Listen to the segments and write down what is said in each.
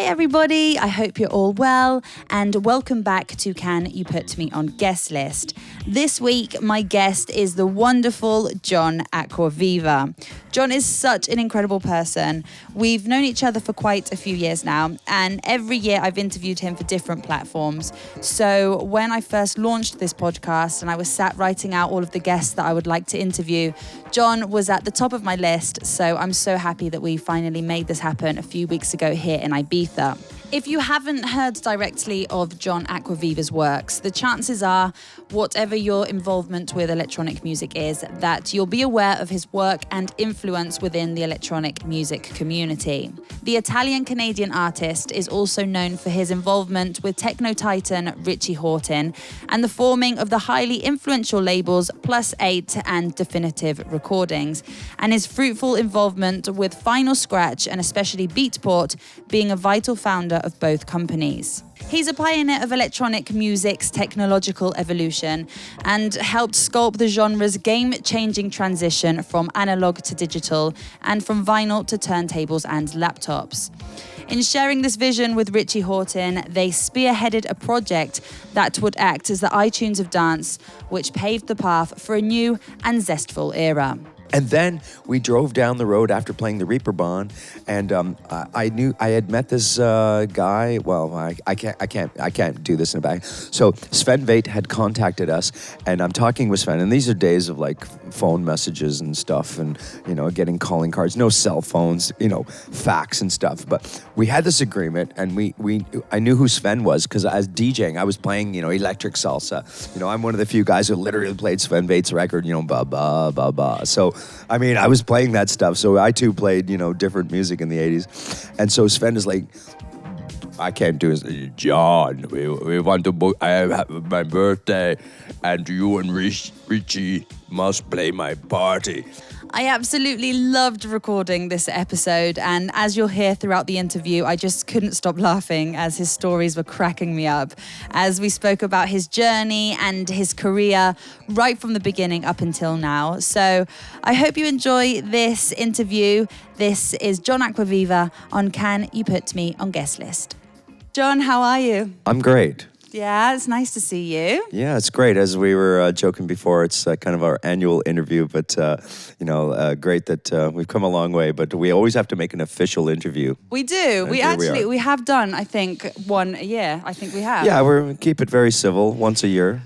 everybody, I hope you're all well and welcome back to Can You Put Me on Guest List. This week, my guest is the wonderful John Acquaviva. John is such an incredible person. We've known each other for quite a few years now, and every year I've interviewed him for different platforms. So when I first launched this podcast and I was sat writing out all of the guests that I would like to interview, John was at the top of my list. So I'm so happy that we finally made this happen a few weeks ago here in Ibiza. If you haven't heard directly of John Acquaviva's works, the chances are, whatever your involvement with electronic music is, that you'll be aware of his work and influence within the electronic music community. The Italian-Canadian artist is also known for his involvement with techno titan Richie Hawtin and the forming of the highly influential labels +8 and Definitive Recordings, and his fruitful involvement with Final Scratch and especially Beatport being a vital founder of both companies. He's a pioneer of electronic music's technological evolution and helped sculpt the genre's game-changing transition from analog to digital and from vinyl to turntables and laptops. In sharing this vision with Richie Hawtin, they spearheaded a project that would act as the iTunes of dance, which paved the path for a new and zestful era. And then we drove down the road after playing the Reeperbahn, and I knew I had met this guy. Well, I can't do this in the back. So Sven Veit had contacted us, and I'm talking with Sven. And these are days of like phone messages and stuff, and getting calling cards, no cell phones, fax and stuff. But we had this agreement, and I knew who Sven was because as DJing, I was playing electric salsa. I'm one of the few guys who literally played Sven Veit's record. Ba ba ba ba. So. I mean, I was playing that stuff, so I too played, different music in the 80s. And so Sven is like, I can't do it. John, we want to book, I have my birthday, and you and Richie must play my party. I absolutely loved recording this episode, and as you'll hear throughout the interview, I just couldn't stop laughing as his stories were cracking me up as we spoke about his journey and his career right from the beginning up until now. So I hope you enjoy this interview. This is John Acquaviva on Can You Put Me on Guest List. John, how are you? I'm great. Yeah, it's nice to see you. Yeah, it's great. As we were joking before, it's kind of our annual interview, but, great that we've come a long way, but we always have to make an official interview. We do. We have done, I think, one a year. I think we have. Yeah, we keep it very civil, once a year,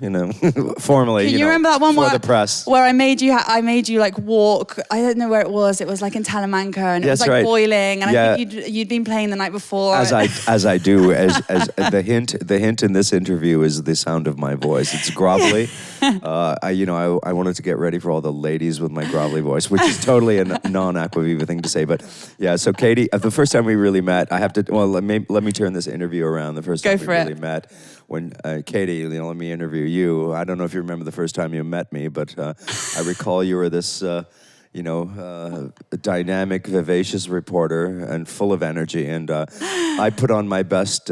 formally, Can you remember that one for the press? Where I made you like walk, I don't know where it was like in Talamanca, and it was like boiling, and I think you'd been playing the night before. As I do, as the hint in this interview is the sound of my voice. It's grovelly. I wanted to get ready for all the ladies with my grovelly voice, which is totally a non-Acquaviva thing to say. But yeah, so Katie, the first time we really met, let me turn this interview around. The first time we really met, when Katie, let me interview you. I don't know if you remember the first time you met me, but I recall you were this. Dynamic, vivacious reporter and full of energy. And I put on my best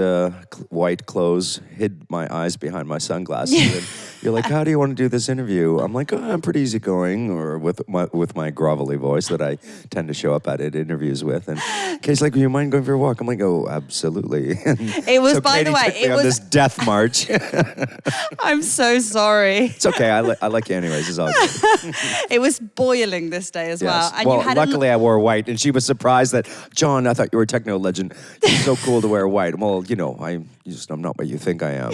white clothes, hid my eyes behind my sunglasses. And you're like, how do you want to do this interview? I'm like, I'm pretty easygoing, or with my grovelly voice that I tend to show up at interviews with. And Katie's like, do you mind going for a walk? I'm like, oh, absolutely. It was, so by the way, it was on this death march. I'm so sorry. It's okay. I like you anyways. It's all good. It was boiling this day as well. And luckily I wore white, and she was surprised that, John, I thought you were a techno legend. It's so cool to wear white. Well, I'm not what you think I am.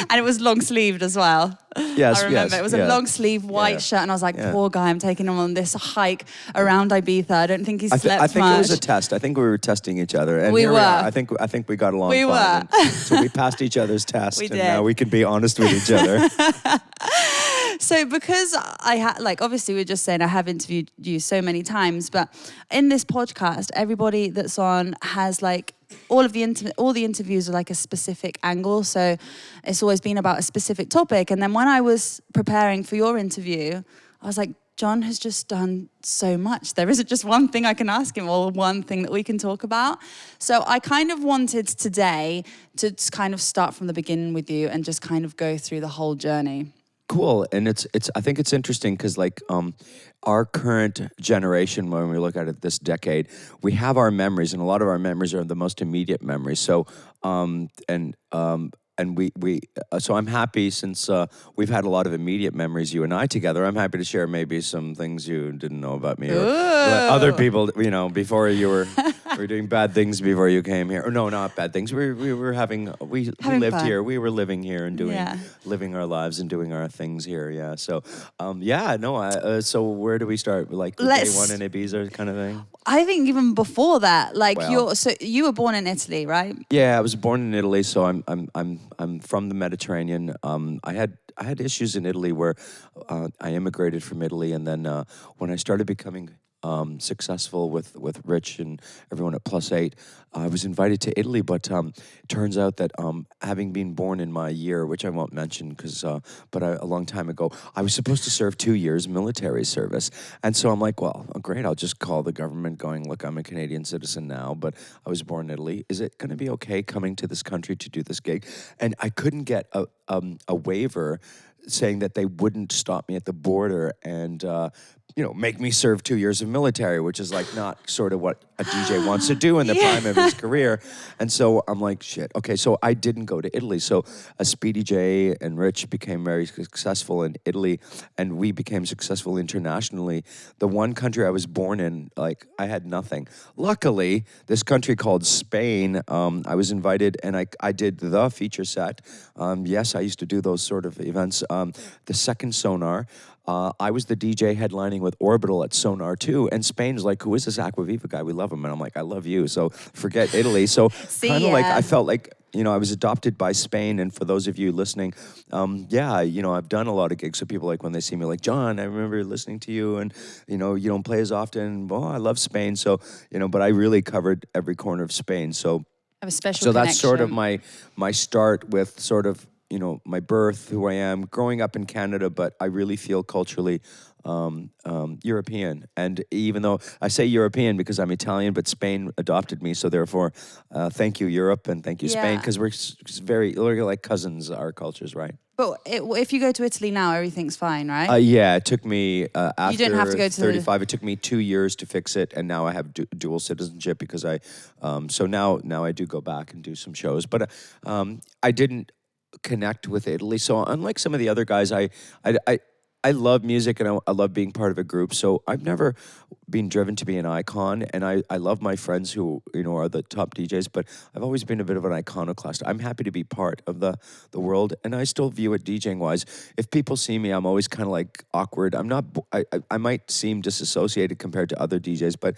And it was long sleeved as well. Yes, I remember it was a long sleeve white shirt, and I was like, poor guy, I'm taking him on this hike around Ibiza. I don't think he slept much. I think it was a test. I think we were testing each other, and we were. I think we got along. We fine. Were. So we passed each other's test, and now we can be honest with each other. So because obviously we're just saying I have interviewed you so many times, but in this podcast, everybody that's on has all the interviews are like a specific angle. So it's always been about a specific topic. And then when I was preparing for your interview, I was like, John has just done so much. There isn't just one thing I can ask him or one thing that we can talk about. So I kind of wanted today to kind of start from the beginning with you and just kind of go through the whole journey. cool, and it's. I think it's interesting because our current generation, when we look at it this decade, we have our memories, and a lot of our memories are the most immediate memories. So and so I'm happy since we've had a lot of immediate memories, you and I together. I'm happy to share maybe some things you didn't know about me or other people. Before you were doing bad things before you came here. Or no, not bad things. We lived fun. here. We were living here and living our lives and doing our things here. Yeah. So so where do we start? Like day one in Ibiza kind of thing. I think even before that, Well, you were born in Italy, right? Yeah, I was born in Italy, so I'm from the Mediterranean. I had issues in Italy where I immigrated from Italy, and then when I started becoming successful with Rich and everyone at Plus 8, I was invited to Italy. But it turns out that having been born in my year, which I won't mention, but a long time ago, I was supposed to serve 2 years military service, and so I'm like, well, great, I'll just call the government, going, look, I'm a Canadian citizen now, but I was born in Italy. Is it going to be okay coming to this country to do this gig? And I couldn't get a waiver saying that they wouldn't stop me at the border and make me serve 2 years of military, which is not sort of what a DJ wants to do in the prime of his career. And so I'm like, shit. Okay, so I didn't go to Italy. So Speedy J and Rich became very successful in Italy, and we became successful internationally. The one country I was born in, I had nothing. Luckily, this country called Spain, I was invited, and I did the feature set. Yes, I used to do those sort of events. The second Sonar, I was the DJ headlining with Orbital at Sonar 2, and Spain was like, who is this Acquaviva guy? We love him. And I'm like, I love you, so forget Italy. So kind of I felt like, I was adopted by Spain. And for those of you listening, I've done a lot of gigs. So people when they see me, John, I remember listening to you, and, you don't play as often. Well, I love Spain. So, but I really covered every corner of Spain. So, have a special so connection. that's sort of my start with sort of, my birth, who I am, growing up in Canada, but I really feel culturally European. And even though I say European because I'm Italian, but Spain adopted me, so therefore, thank you, Europe, and thank you, Spain, because we're like cousins, our cultures, right? But if you go to Italy now, everything's fine, right? Yeah, it took me, after you don't have to go to 35, it took me 2 years to fix it, and now I have dual citizenship because so now I do go back and do some shows. But I didn't connect with Italy. So unlike some of the other guys, I love music, and I love being part of a group. So I've never been driven to be an icon, and I love my friends who are the top DJs, but I've always been a bit of an iconoclast. I'm happy to be part of the world, and I still view it DJing wise. If people see me, I'm always kind of awkward. I'm not. I might seem disassociated compared to other DJs, but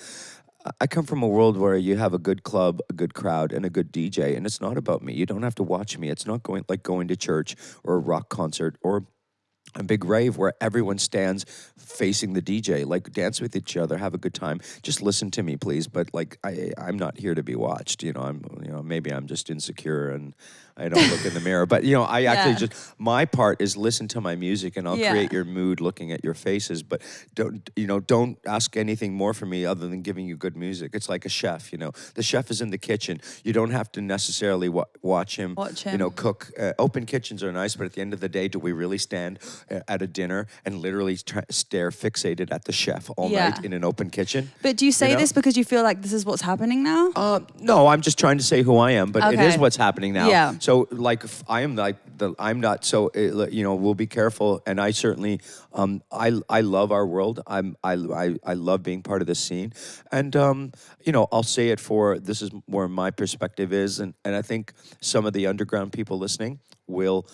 I come from a world where you have a good club, a good crowd, and a good DJ, and it's not about me. You don't have to watch me. It's not going to church or a rock concert or a big rave where everyone stands facing the DJ. Dance with each other, have a good time. Just listen to me, please. But I'm not here to be watched. Maybe I'm just insecure and I don't look in the mirror. But I actually my part is listen to my music, and I'll create your mood looking at your faces. But don't ask anything more from me other than giving you good music. It's like a chef. The chef is in the kitchen. You don't have to necessarily watch him. Cook. Open kitchens are nice, but at the end of the day, do we really stand at a dinner and literally stare fixated at the chef all night in an open kitchen? But do you say this because you feel like this is what's happening now? No, I'm just trying to say who I am, but it is what's happening now. Yeah. So I am I'm not, so we'll be careful, and I certainly I love our world. I love being part of this scene, and I'll say it this is where my perspective is, and I think some of the underground people listening will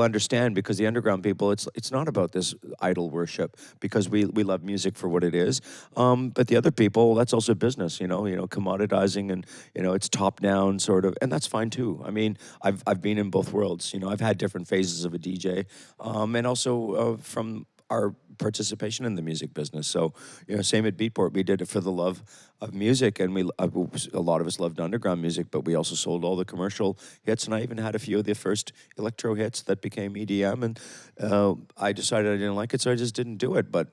understand, because the underground people, it's not about this idol worship, because we love music for what it is. But the other people, that's also business, commoditizing, and it's top down sort of, and that's fine too. I mean, I've been in both worlds. I've had different phases of a DJ, and also from our participation in the music business. So, same at Beatport, we did it for the love of music, and a lot of us loved underground music, but we also sold all the commercial hits, and I even had a few of the first electro hits that became EDM, and I decided I didn't like it, so I just didn't do it. But,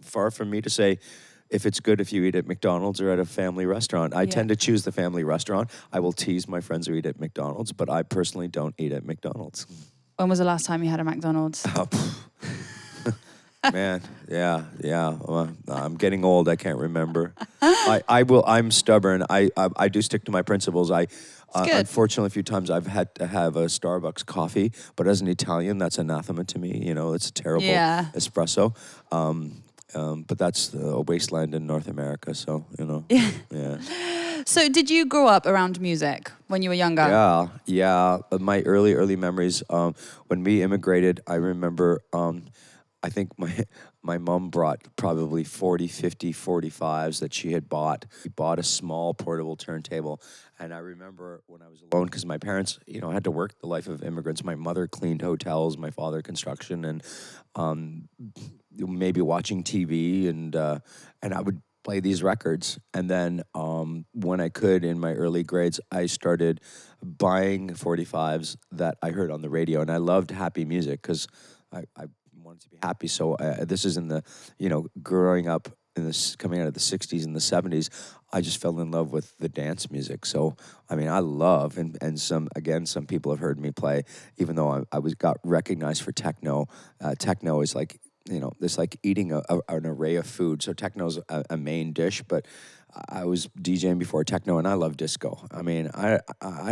far from me to say, if it's good if you eat at McDonald's or at a family restaurant. I tend to choose the family restaurant. I will tease my friends who eat at McDonald's, but I personally don't eat at McDonald's. When was the last time you had a McDonald's? Oh, man, yeah. I'm getting old. I can't remember. I will. I'm stubborn. I do stick to my principles. Unfortunately, a few times I've had to have a Starbucks coffee, but as an Italian, that's anathema to me. You know, it's a terrible espresso. But that's a wasteland in North America. So you know, yeah. So did you grow up around music when you were younger? Yeah. My early memories. When we immigrated, I remember. I think my mom brought probably 40, 50 45s that she had bought. We bought a small portable turntable. And I remember when I was alone, because my parents, you know, had to work the life of immigrants. My mother cleaned hotels, my father construction, and maybe watching TV. And I would play these records. And then when I could, in my early grades, I started buying 45s that I heard on the radio. And I loved happy music because I wanted to be happy. So this is in the, you know, growing up in this, coming out of the 60s and the 70s, I just fell in love with the dance music. So, I mean, I love, and some people have heard me play, even though I got recognized for techno. Techno is like, you know, it's like eating an array of food. So techno's a main dish, but I was DJing before techno, and I love disco. I mean, I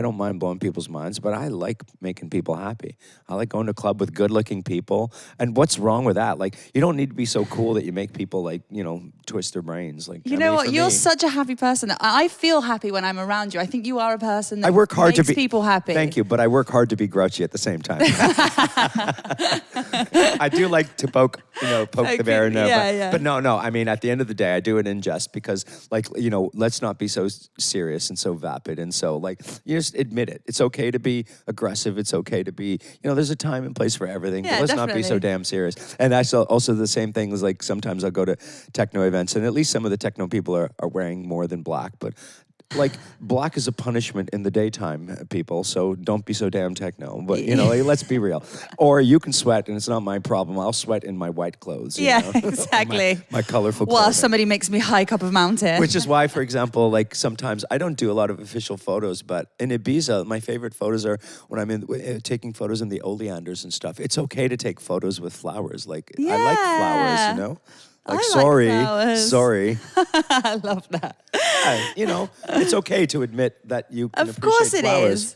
don't mind blowing people's minds, but I like making people happy. I like going to a club with good-looking people. And what's wrong with that? Like, you don't need to be so cool that you make people, like, you know, twist their brains. Like, you know what? You're such a happy person. I feel happy when I'm around you. I think you are a person that I work hard makes to be people happy. Thank you, but I work hard to be grouchy at the same time. I do like to poke the bear in there. But no. I mean, at the end of the day, I do it in jest because, like, you know, let's not be so serious and so vapid. And so, like, you just admit it. It's okay to be aggressive. It's okay to be, you know, there's a time and place for everything. Yeah, but let's definitely. not be so damn serious. And that's also the same thing as, like, sometimes I'll go to techno events, and at least some of the techno people are wearing more than black. But, like, black is a punishment in the daytime, people, so don't be so damn techno. But, you know, like, let's be real. Or you can sweat, and it's not my problem. I'll sweat in my white clothes. You know? Exactly. my colorful clothing. Well, somebody makes me hike up a mountain. Which is why, for example, like, sometimes I don't do a lot of official photos, but in Ibiza, my favorite photos are when I'm taking photos in the oleanders and stuff. It's okay to take photos with flowers. Like, I like flowers, you know? Like, sorry. I love that. You know, it's okay to admit that you can Of course appreciate flowers.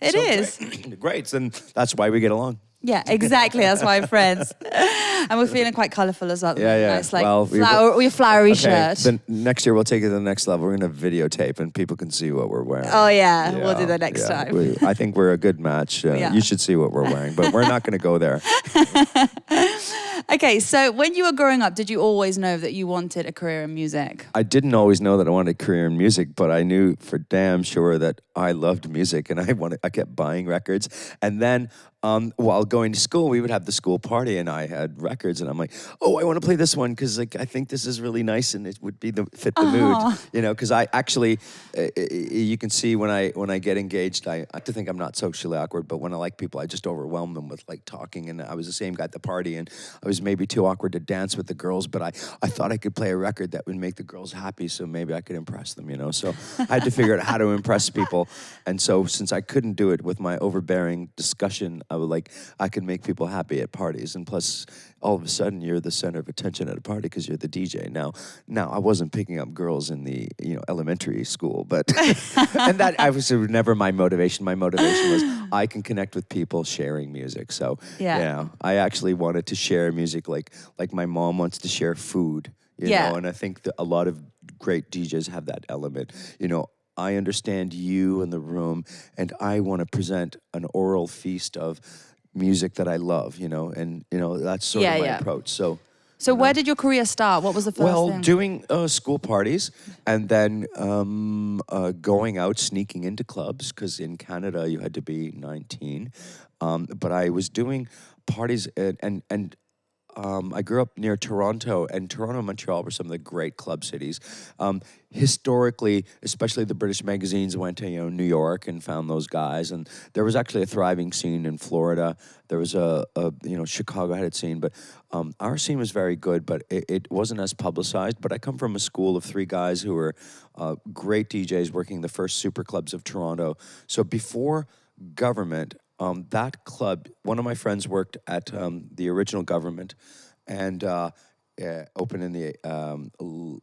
It is. Great. And that's why we get along. Yeah, exactly. That's why we're friends. And we're feeling quite colourful as well. Yeah. Nice, like, your flowery shirt. Then next year we'll take it to the next level. We're going to videotape and people can see what we're wearing. Oh, yeah. We'll do that next time. I think we're a good match. You should see what we're wearing, but we're not going to go there. Okay, so when you were growing up, did you always know that you wanted a career in music? I didn't always know that I wanted a career in music, but I knew for damn sure that I loved music, and I kept buying records. And then while going to school, we would have the school party, and I had records, and I'm like, oh, I want to play this one because, like, I think this is really nice, and it would be fit the mood, you know. Because I actually, you can see when I get engaged, I have to think I'm not socially awkward, but when I like people, I just overwhelm them with, like, talking. And I was the same guy at the party, and I was maybe too awkward to dance with the girls, but I thought I could play a record that would make the girls happy, so maybe I could impress them, you know. So I had to figure out how to impress people, and so since I couldn't do it with my overbearing discussion, I could make people happy at parties, and plus, all of a sudden, you're the center of attention at a party because you're the DJ. Now, I wasn't picking up girls in the elementary school, but and that was never my motivation. My motivation was I can connect with people sharing music. So I actually wanted to share music like my mom wants to share food. You know, and I think that a lot of great DJs have that element. You know, I understand you in the room, and I want to present an oral feast of music that I love, you know, and, you know, that's sort of my approach. So where did your career start? What was the first thing? Well, doing school parties, and then going out, sneaking into clubs, because in Canada you had to be 19. But I was doing parties, and I grew up near Toronto, and Toronto and Montreal were some of the great club cities. Historically, especially the British magazines went to New York and found those guys, and there was actually a thriving scene in Florida. There was a Chicago had its scene, but our scene was very good, but it wasn't as publicized. But I come from a school of 3 guys who were great DJs working the first super clubs of Toronto. So before government, that club, one of my friends worked at the original government, and opened in the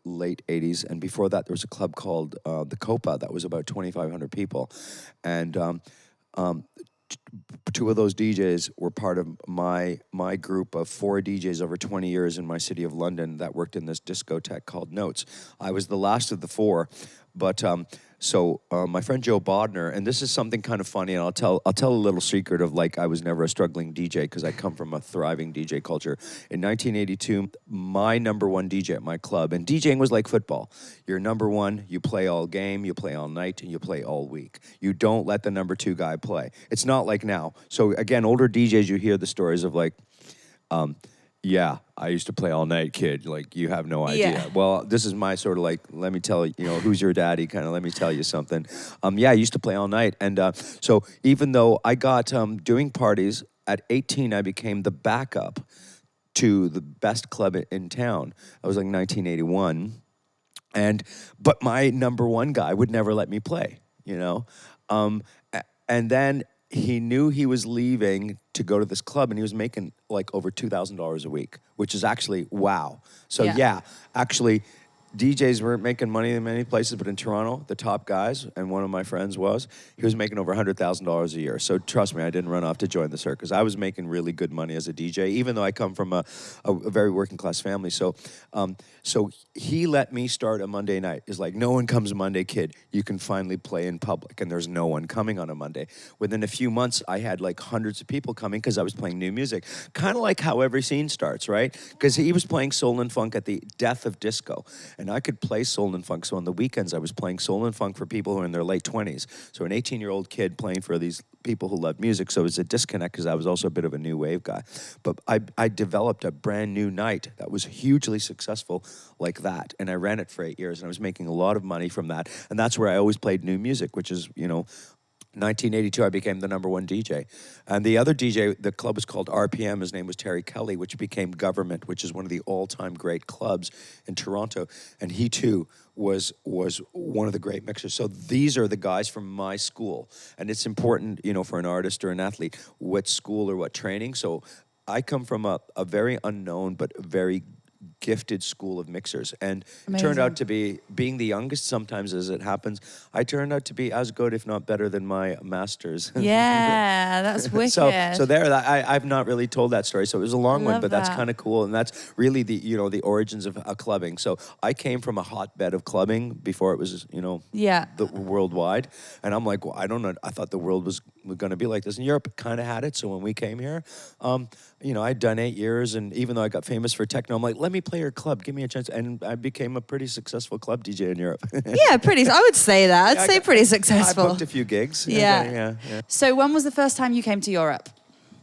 late 80s. And before that, there was a club called the Copa that was about 2,500 people. And um, two of those DJs were part of my group of four DJs over 20 years in my city of London that worked in this discotheque called Notes. I was the last of the four, but my friend Joe Bodner, and this is something kind of funny, and I'll tell a little secret of like I was never a struggling DJ because I come from a thriving DJ culture. In 1982, my number one DJ at my club, and DJing was like football. You're number one, you play all game, you play all night, and you play all week. You don't let the number two guy play. It's not like now. So again, older DJs, you hear the stories of like, yeah, I used to play all night, kid. Like, you have no idea. Yeah. Well, this is my sort of like, let me tell you, who's your daddy kind of, let me tell you something. Yeah, I used to play all night. And so even though I got doing parties, at 18, I became the backup to the best club in town. I was like 1981. But my number one guy would never let me play, and then he knew he was leaving to go to this club, and he was making like over $2,000 a week, which is actually wow. So yeah, actually, DJs weren't making money in many places, but in Toronto, the top guys, and one of my friends he was making over $100,000 a year. So trust me, I didn't run off to join the circus. I was making really good money as a DJ, even though I come from a very working class family. So he let me start a Monday night. It's like, no one comes Monday, kid. You can finally play in public, and there's no one coming on a Monday. Within a few months, I had like hundreds of people coming because I was playing new music. Kind of like how every scene starts, right? Because he was playing soul and funk at the death of disco. And I could play soul and funk. So on the weekends, I was playing soul and funk for people who are in their late 20s. So an 18-year-old kid playing for these people who love music. So it was a disconnect because I was also a bit of a new wave guy. But I developed a brand new night that was hugely successful like that. And I ran it for 8 years, and I was making a lot of money from that. And that's where I always played new music, which is, 1982, I became the number one DJ. And the other DJ, the club was called RPM. His name was Terry Kelly, which became Government, which is one of the all-time great clubs in Toronto. And he, too, was one of the great mixers. So these are the guys from my school. And it's important, for an artist or an athlete, what school or what training. So I come from a very unknown but very gifted school of mixers, and Amazing. Turned out to be, being the youngest sometimes as it happens, I turned out to be as good, if not better, than my masters. Yeah, that's wicked. So there, I've not really told that story, so it was a long one, but that's that. kind of cool, and that's really the origins of clubbing. So I came from a hotbed of clubbing before it was, the worldwide, and I'm like, well, I don't know, I thought the world was going to be like this. In Europe, kind of had it, so when we came here, I'd done 8 years, and even though I got famous for techno, I'm like, let me play your club, give me a chance, and I became a pretty successful club DJ in Europe. Yeah, pretty. I would say that. I'd say pretty successful. I booked a few gigs. Yeah. So when was the first time you came to Europe?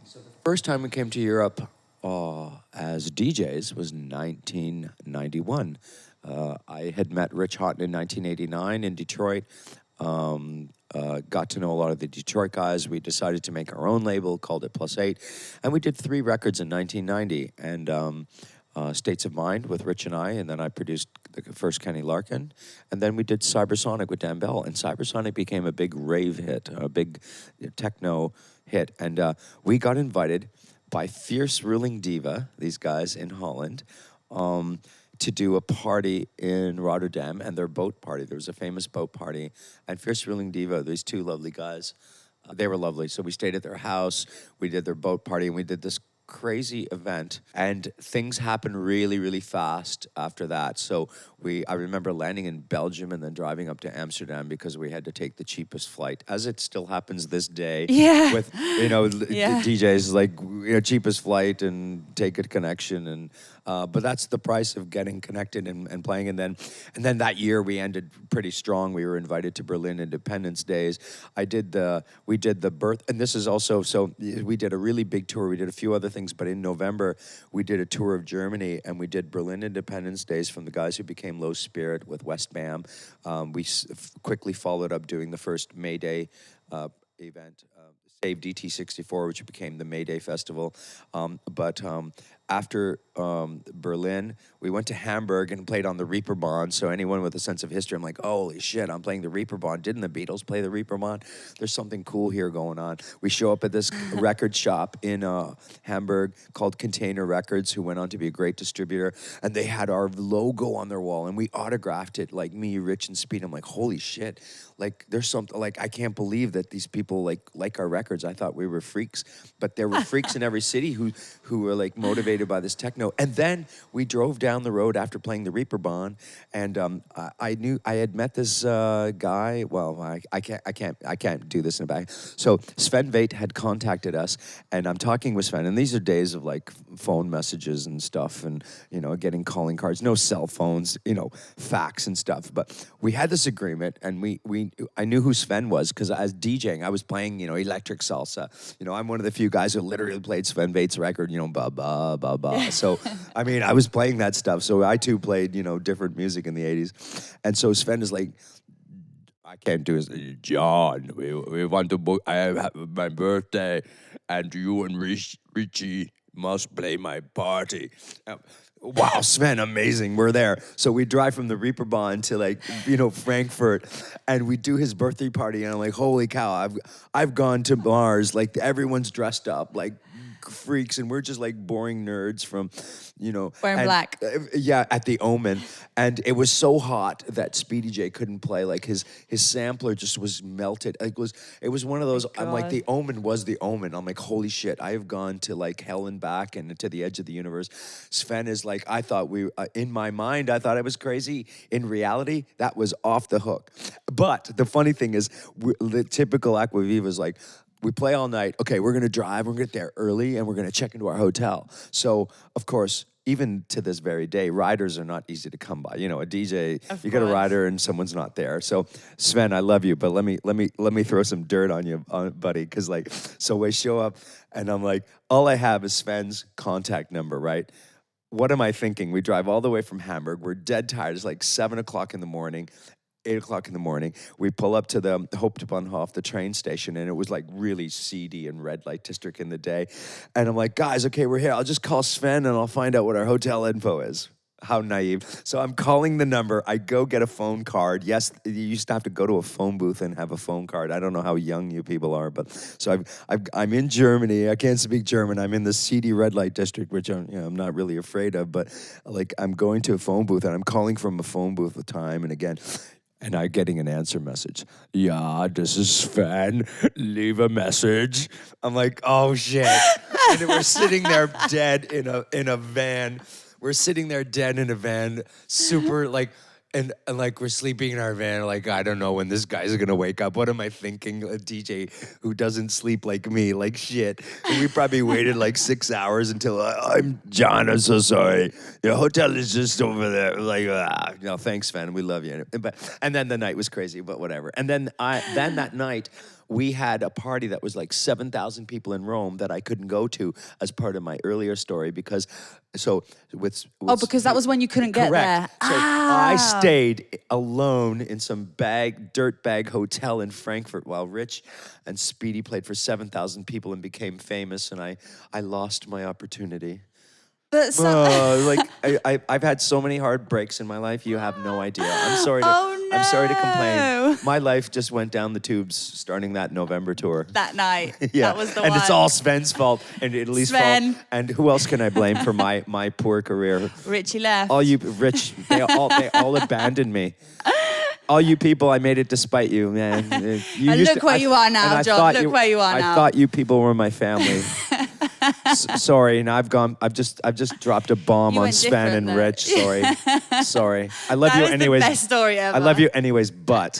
So the first time we came to Europe as DJs was 1991. I had met Rich Hawtin in 1989 in Detroit. Got to know a lot of the Detroit guys. We decided to make our own label, called it Plus 8. And we did 3 records in 1990. And States of Mind with Rich and I, and then I produced the first Kenny Larkin. And then we did Cybersonic with Dan Bell. And Cybersonic became a big rave hit, a big techno hit. And we got invited by Fierce Ruling Diva, these guys in Holland, to do a party in Rotterdam, and their boat party. There was a famous boat party, and Fierce Ruling Diva, these 2 lovely guys, they were lovely. So we stayed at their house, we did their boat party, and we did this crazy event, and things happened really, really fast after that. So I remember landing in Belgium and then driving up to Amsterdam because we had to take the cheapest flight, as it still happens this day. Yeah. With DJs, like cheapest flight and take a connection, and but that's the price of getting connected and playing. And then that year we ended pretty strong. We were invited to Berlin Independence Days. We did the birth, and this is also, so we did a really big tour. We did a few other things, but in November we did a tour of Germany, and we did Berlin Independence Days from the guys who became Low Spirit with West Bam. We quickly followed up doing the first May Day event, Save DT64, which became the May Day Festival. after Berlin, we went to Hamburg and played on the Reeperbahn. So anyone with a sense of history, I'm like, holy shit, I'm playing the Reeperbahn. Didn't the Beatles play the Reeperbahn? There's something cool here going on. We show up at this record shop in Hamburg called Container Records, who went on to be a great distributor, and they had our logo on their wall, and we autographed it, like me, Rich, and Speed. I'm like, holy shit, like there's something, like I can't believe that these people like our records. I thought we were freaks, but there were freaks in every city who were like motivated by this techno. And then we drove down the road after playing the Reeperbahn, and I knew I had met this guy. Well, I can't do this in a bag. So Sven Väth had contacted us, and I'm talking with Sven, and these are days of like phone messages and stuff, and getting calling cards, no cell phones, fax and stuff. But we had this agreement, and I knew who Sven was because as DJing, I was playing electric salsa. I'm one of the few guys who literally played Sven Väth's record, ba ba ba ba. So I mean, I was playing that stuff. So I too played different music in the 80s, and so Sven is like, I can't do this. John, we want to book. I have my birthday, and you and Richie must play my party. Wow, Sven, amazing. We're there. So we drive from the Reeperbahn to Frankfurt, and we do his birthday party, and I'm like, holy cow, I've gone to bars, like everyone's dressed up, like freaks, and we're just like boring nerds from wearing black. At the Omen, and it was so hot that Speedy J couldn't play. Like his sampler just was melted. It was one of those. I'm like, the Omen was the Omen. I'm like, holy shit, I have gone to like hell and back and to the edge of the universe. Sven is like, I thought in my mind I thought I was crazy. In reality, that was off the hook. But the funny thing is, the typical Acquaviva is like, we play all night. Okay, we're going to drive. We're going to get there early, and we're going to check into our hotel. So, of course, even to this very day, riders are not easy to come by. A DJ, you get a rider and someone's not there. So, Sven, I love you, but let me throw some dirt on you, buddy. Because so we show up, and I'm like, all I have is Sven's contact number, right? What am I thinking? We drive all the way from Hamburg. We're dead tired. It's like 7 o'clock in the morning. 8 o'clock in the morning, we pull up to the Hauptbahnhof, the train station, and it was like really seedy and red light district in the day. And I'm like, guys, okay, we're here. I'll just call Sven and I'll find out what our hotel info is. How naive. So I'm calling the number. I go get a phone card. Yes, you used to have to go to a phone booth and have a phone card. I don't know how young you people are, but so I'm in Germany. I can't speak German. I'm in the seedy red light district, which I'm not really afraid of, but like I'm going to a phone booth and I'm calling from a phone booth with time and again. And I'm getting an answer message. Yeah, this is Sven. Leave a message. I'm like, oh shit. And we're sitting there dead in a van. We're sitting there dead in a van, super like, and like we're sleeping in our van. Like, I don't know when this guy's gonna wake up. What am I thinking? A DJ who doesn't sleep like me, like shit. And we probably waited like 6 hours until I'm John. I'm so sorry. Your hotel is just over there. Like, thanks, Sven. We love you. And then the night was crazy, but whatever. And then that night, we had a party that was like 7,000 people in Rome that I couldn't go to as part of my earlier story because that was when you couldn't get there. So I stayed alone in some dirt bag hotel in Frankfurt while Rich and Speedy played for 7,000 people and became famous, and I lost my opportunity. But I've had so many heartbreaks in my life, you have no idea. I'm sorry to complain. My life just went down the tubes starting that November tour. That night. Yeah. That was the one. And it's all Sven's fault and Italy's Sven. fault. And who else can I blame for my poor career? Richie left. All you Rich, they all abandoned me. All you people, I made it despite you, man. Look where you are now, John. Look where you are now. I thought you people were my family. Sorry, and I've just dropped a bomb on Sven and Rich. Sorry. I love you anyways. That is the best story ever. I love you anyways, but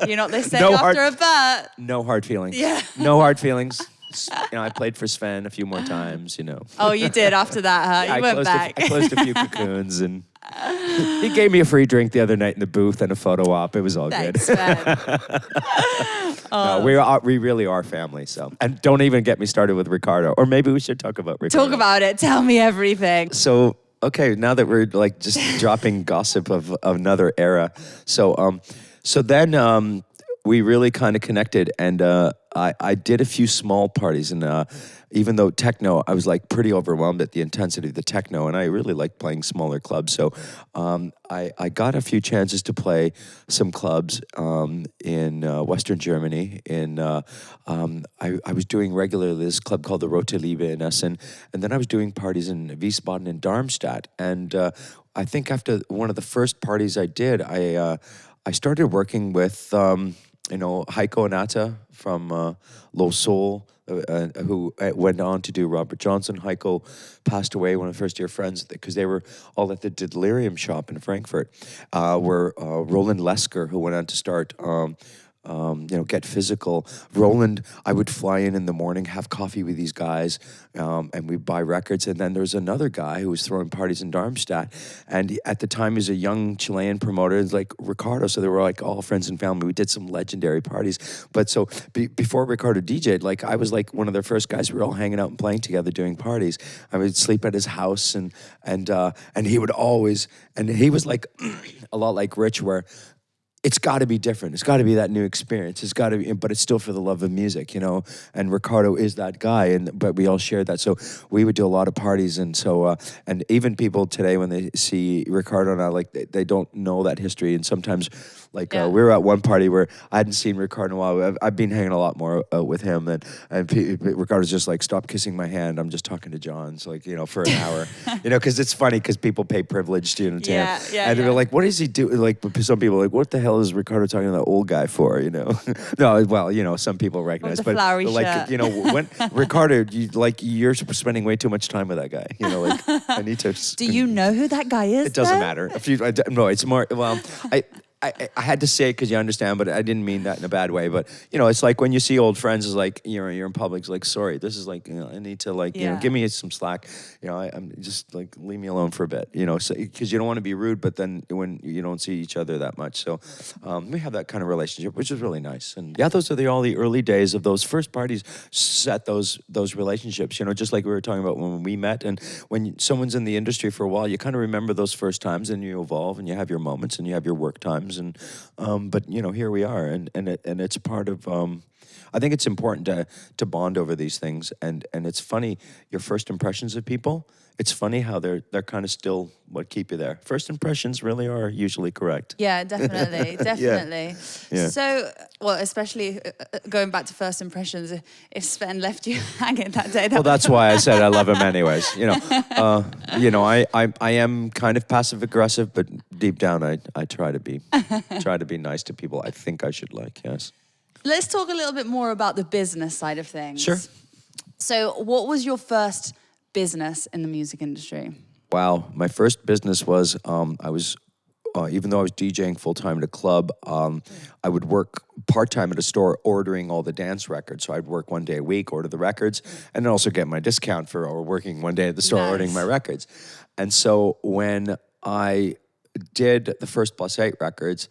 you're not listening after a but. No hard feelings. Yeah. No hard feelings. I played for Sven a few more times. Oh, you did after that, huh? Yeah, you went back. I closed a few cocoons and. He gave me a free drink the other night in the booth and a photo op. It was all Thanks, good. No, we really are family. So, and don't even get me started with Ricardo. Or maybe we should talk about Ricardo. Talk about it. Tell me everything. So, okay, now that we're like just dropping gossip of another era. So then we really kind of connected, and I did a few small parties, and even though techno, I was like pretty overwhelmed at the intensity of the techno, and I really liked playing smaller clubs. So I got a few chances to play some clubs in Western Germany. I was doing regularly this club called the Rote Liebe in Essen, and then I was doing parties in Wiesbaden and Darmstadt. And I think after one of the first parties I did, I started working with Heiko Anata from Low Soul, who went on to do Robert Johnson. Heiko passed away, one of the first dear friends, because they were all at the Delirium shop in Frankfurt, where Roland Lesker, who went on to start Get Physical. Roland, I would fly in the morning, have coffee with these guys, and we'd buy records. And then there was another guy who was throwing parties in Darmstadt. And at the time, he was a young Chilean promoter, it was like Ricardo. So they were like all friends and family. We did some legendary parties. But so before Ricardo DJ'd, like I was like one of their first guys. We were all hanging out and playing together, doing parties. I would sleep at his house, and he would always, and he was like a lot like Rich, where it's got to be different. It's got to be that new experience. It's got to be, but it's still for the love of music, And Ricardo is that guy, but we all shared that. So we would do a lot of parties, and so and even people today when they see Ricardo and I, like they don't know that history. And sometimes, we were at one party where I hadn't seen Ricardo in a while. I've been hanging a lot more with him, and Ricardo's just like, stop kissing my hand. I'm just talking to John, so for an hour, because it's funny because people pay privilege to him, and they're like, what does he do? Like some people are like, what the hell is Ricardo talking to that old guy for? No, well, some people recognize, but like, when Ricardo, you're spending way too much time with that guy. I need to. Do you know who that guy is? It doesn't matter. No, it's more. Well, I had to say it because you understand, but I didn't mean that in a bad way. But it's like when you see old friends, it's like you're in public, it's like, sorry, this is like I need to give me some slack. I'm just like, leave me alone for a bit. So because you don't want to be rude, but then when you don't see each other that much, so we have that kind of relationship, which is really nice. And those are all the early days of those first parties. Set those relationships. Just like we were talking about when we met, and when someone's in the industry for a while, you kind of remember those first times, and you evolve, and you have your moments, and you have your work times. And but here we are, and it's part of. I think it's important to bond over these things, and it's funny, your first impressions of people. It's funny how they're kind of still what keep you there. First impressions really are usually correct. Yeah, definitely, definitely. Yeah. So, well, especially going back to first impressions, if Sven left you hanging that day. That's why I said I love him anyways. I am kind of passive aggressive, but deep down I try to be nice to people I think I should like. Yes. Let's talk a little bit more about the business side of things. Sure. So, what was your first business in the music industry? Wow, my first business was I was even though I was DJing full time at a club, I would work part time at a store ordering all the dance records. So I'd work one day a week, order the records, and then also get my discount for working one day at the store ordering my records. And so when I did the first Plus 8 records,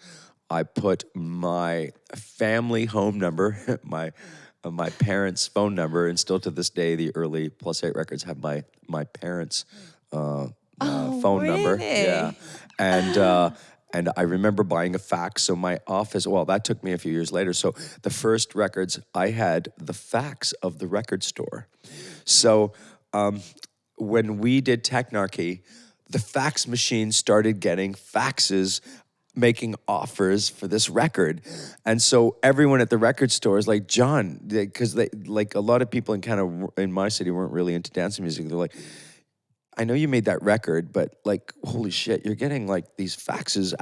I put my family home number, my parents' phone number, and still to this day, the early Plus 8 records have my parents' phone number. Yeah, and I remember buying a fax. So my office, well, that took me a few years later. So the first records, I had the fax of the record store. So when we did Technarchy, the fax machine started getting faxes making offers for this record. And so everyone at the record store is like, John, because they like a lot of people in my city weren't really into dance music. They're like, I know you made that record, but like, holy shit, you're getting like these faxes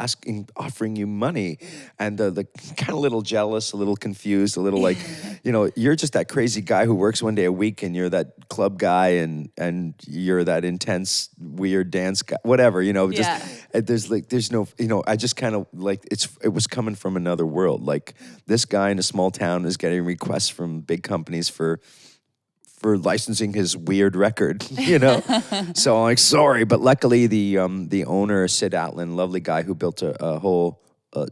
offering you money. And the kind of a little jealous, a little confused, a little like, you're just that crazy guy who works one day a week, and you're that club guy, and you're that intense, weird dance guy, whatever, there's no, I just kind of like, it was coming from another world. Like, this guy in a small town is getting requests from big companies for licensing his weird record, So I'm like, sorry, but luckily the owner, Sid Atlin, lovely guy who built a whole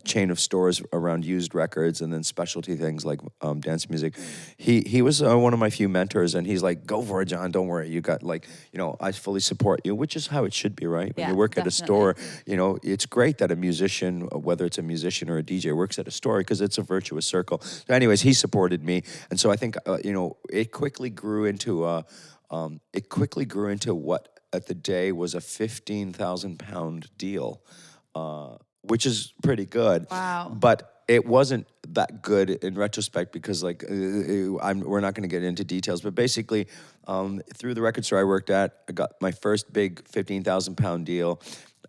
chain of stores around used records and then specialty things like dance music. He was one of my few mentors, and he's like, "Go for it, John. Don't worry. You got I fully support you," which is how it should be, right? When you work at a store, it's great that a musician, whether it's a musician or a DJ, works at a store because it's a virtuous circle. So, anyways, he supported me, and so I think it quickly grew into what at the day was a 15,000 pound deal. Which is pretty good. Wow. But it wasn't that good in retrospect because, we're not going to get into details, but basically, through the record store I worked at, I got my first big 15,000 pound deal.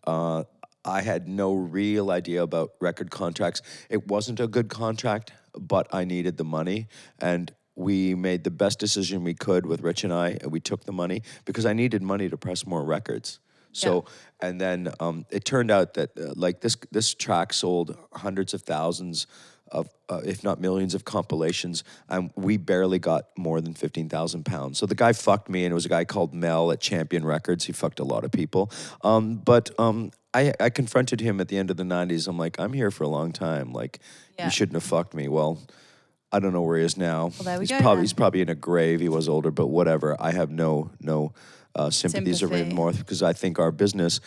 I had no real idea about record contracts. It wasn't a good contract, but I needed the money, and we made the best decision we could with Rich and I. And we took the money because I needed money to press more records. So, and then it turned out that this track sold hundreds of thousands of, if not millions of compilations, and we barely got more than 15,000 pounds. So the guy fucked me, and it was a guy called Mel at Champion Records. He fucked a lot of people. But I confronted him at the end of the 90s. I'm like, I'm here for a long time. You shouldn't have fucked me. Well, I don't know where he is now. Well, there we go. He's probably in a grave. He was older, but whatever. I have no sympathies or remorse because I think our business,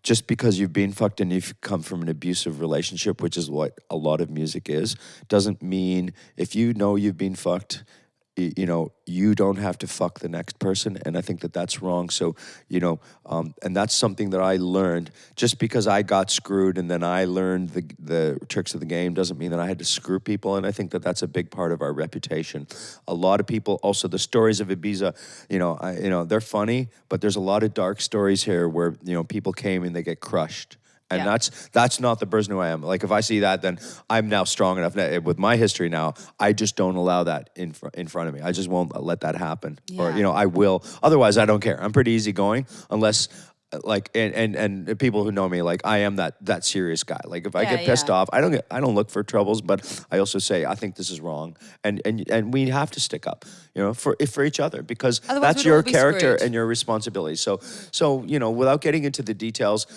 just because you've been fucked and you've come from an abusive relationship, which is what a lot of music is, doesn't mean if you know you've been fucked, you don't have to fuck the next person. And I think that that's wrong. So, and that's something that I learned. Just because I got screwed and then I learned the tricks of the game doesn't mean that I had to screw people. And I think that that's a big part of our reputation. A lot of people, also the stories of Ibiza, they're funny, but there's a lot of dark stories here where, people came and they get crushed. And that's not the person who I am. Like, if I see that, then I'm now strong enough. With my history now, I just don't allow that in front of me. I just won't let that happen. Yeah. Or, I will. Otherwise, I don't care. I'm pretty easygoing unless... and people who know me, I am that serious guy. If I get pissed off, I don't look for troubles, but I also say I think this is wrong, and we have to stick up, for each other because otherwise that's your character and your responsibility. So without getting into the details,